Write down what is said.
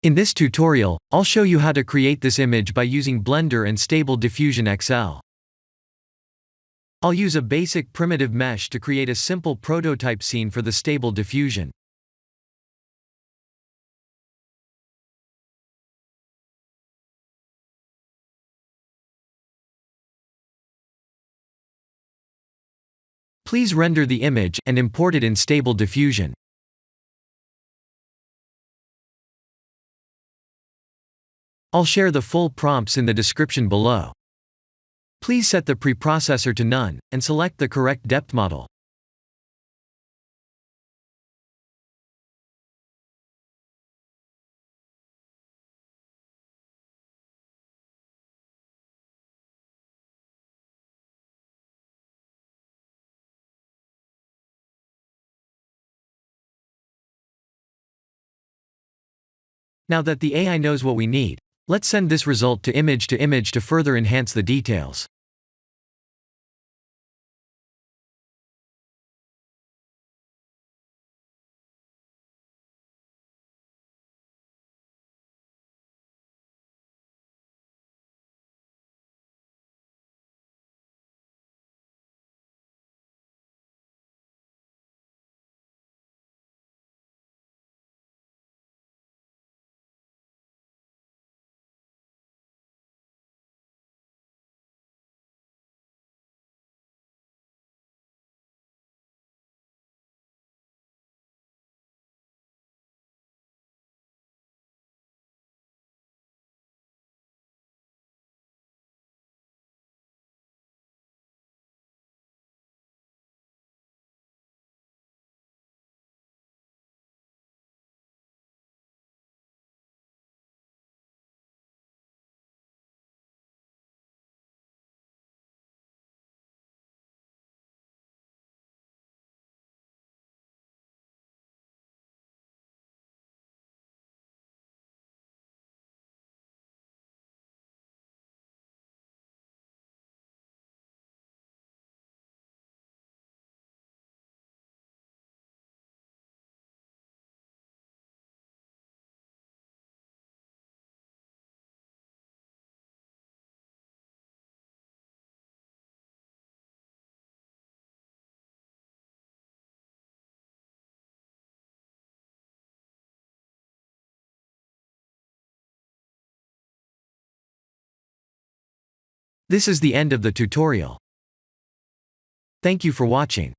In this tutorial, I'll show you how to create this image by using Blender and Stable Diffusion XL. I'll use a basic primitive mesh to create a simple prototype scene for the Stable Diffusion. Please render the image and import it in Stable Diffusion. I'll share the full prompts in the description below. Please set the preprocessor to none, and select the correct depth model. Now that the AI knows what we need, let's send this result to image to further enhance the details. This is the end of the tutorial. Thank you for watching.